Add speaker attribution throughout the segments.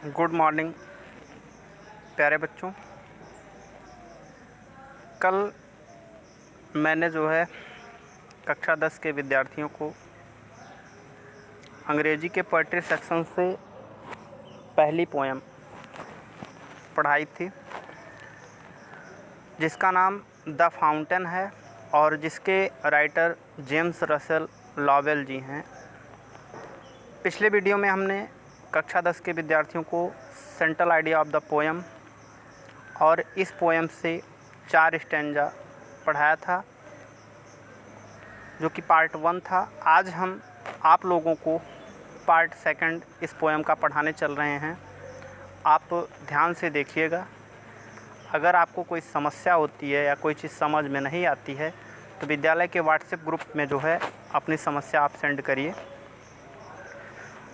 Speaker 1: Good morning प्यारे बच्चों। कल मैंने कक्षा 10 के विद्यार्थियों को अंग्रेजी के पोएट्री सेक्शन से पहली पोएम पढ़ाई थी, जिसका नाम द फाउंटेन है और जिसके राइटर जेम्स रसेल लॉवेल जी हैं। पिछले वीडियो में हमने कक्षा 10 के विद्यार्थियों को central idea of the poem और इस पोएम से 4 स्टैंजा पढ़ाया था, जो कि पार्ट 1 था। आज हम आप लोगों को पार्ट 2 इस पोएम का पढ़ाने चल रहे हैं। आप ध्यान से देखिएगा। अगर आपको कोई समस्या होती है या कोई चीज़ समझ में नहीं आती है तो विद्यालय के व्हाट्सएप ग्रुप में अपनी समस्या आप सेंड करिए।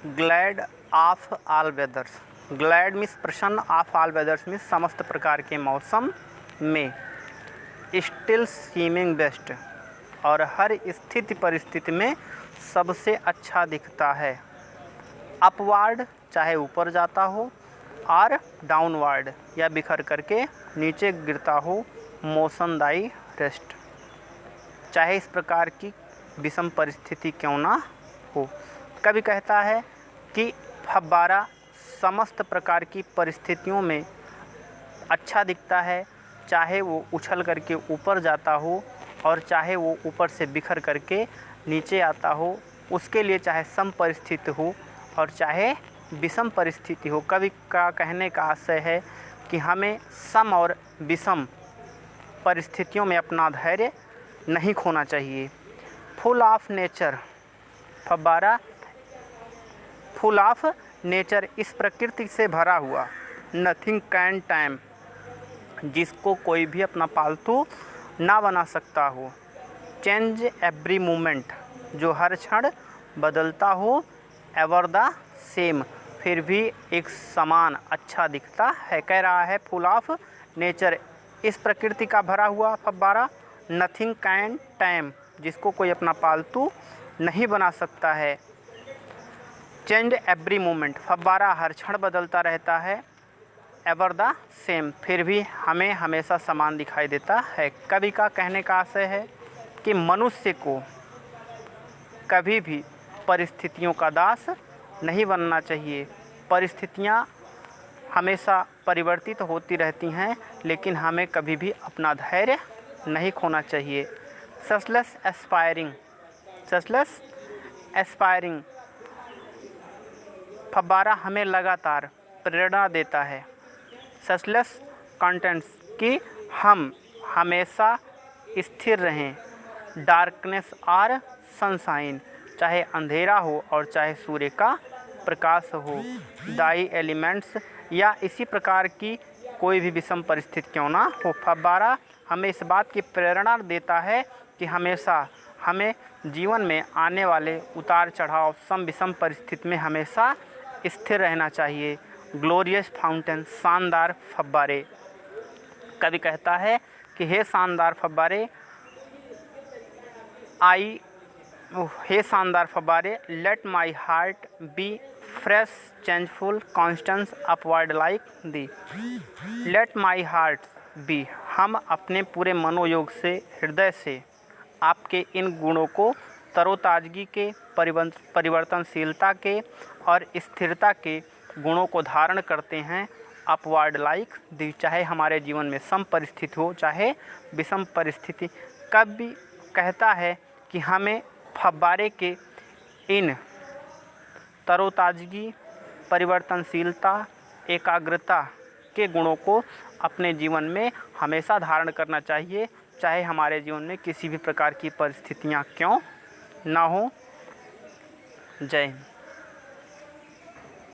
Speaker 1: Glad of all weathers. Glad means प्रसन्न, ऑफ ऑल वेदर्स मीन्स समस्त प्रकार के मौसम में, स्टिल सीमिंग बेस्ट और हर स्थिति परिस्थिति में सबसे अच्छा दिखता है। अपवार्ड चाहे ऊपर जाता हो और डाउनवार्ड या बिखर करके नीचे गिरता हो, मौसमदायी रेस्ट, चाहे इस प्रकार की विषम परिस्थिति क्यों ना हो। कवि कहता है कि फव्वारा समस्त प्रकार की परिस्थितियों में अच्छा दिखता है, चाहे वो उछल करके ऊपर जाता हो और चाहे वो ऊपर से बिखर करके नीचे आता हो। उसके लिए चाहे सम परिस्थिति हो और चाहे विषम परिस्थिति हो। कवि का कहने का आशय है कि हमें सम और विषम परिस्थितियों में अपना धैर्य नहीं खोना चाहिए। Full of nature. फव्वारा फुल ऑफ नेचर, इस प्रकृति से भरा हुआ। नथिंग कैन टाइम, जिसको कोई भी अपना पालतू ना बना सकता हो। चेंज एवरी मोमेंट, जो हर क्षण बदलता हो। एवर द सेम, फिर भी एक समान अच्छा दिखता है। कह रहा है फुल ऑफ नेचर, इस प्रकृति का भरा हुआ फव्वारा। नथिंग कैन टाइम, जिसको कोई अपना पालतू नहीं बना सकता है। चेंज एवरी मोमेंट, फव्वारा हर क्षण बदलता रहता है। एवर द सेम, फिर भी हमें हमेशा समान दिखाई देता है। कवि का कहने का आशय है कि मनुष्य को कभी भी परिस्थितियों का दास नहीं बनना चाहिए। परिस्थितियाँ हमेशा परिवर्तित होती रहती हैं, लेकिन हमें कभी भी अपना धैर्य नहीं खोना चाहिए। सेसलेस एस्पायरिंग। सेसलेस एस्पायरिंग, फव्वारा हमें लगातार प्रेरणा देता है। सेसलेस कंटेंट्स, कि हम हमेशा स्थिर रहें। डार्कनेस और सनशाइन, चाहे अंधेरा हो और चाहे सूर्य का प्रकाश हो। डाई एलिमेंट्स, या इसी प्रकार की कोई भी विषम परिस्थिति क्यों ना हो। फव्वारा हमें इस बात की प्रेरणा देता है कि हमेशा हमें जीवन में आने वाले उतार चढ़ाव, सम विषम परिस्थिति में हमेशा स्थिर रहना चाहिए। ग्लोरियस फाउंटेन, शानदार फव्वारे। कवि कहता है कि हे शानदार फव्वारे, हे शानदार फव्वारे, let my heart be fresh changeful constant upward like thee. Let my heart be, हम अपने पूरे मनोयोग से, हृदय से आपके इन गुणों को, तरोताजगी के, परिवर्तनशीलता के और स्थिरता के गुणों को धारण करते हैं। अपवर्ड लाइक दी, चाहे हमारे जीवन में सम परिस्थिति हो चाहे विषम परिस्थिति। कवि कहता है कि हमें फव्वारे के इन तरोताजगी, परिवर्तनशीलता, एकाग्रता के गुणों को अपने जीवन में हमेशा धारण करना चाहिए, चाहे हमारे जीवन में किसी भी प्रकार की परिस्थितियाँ क्यों ना हो। जय हिंद।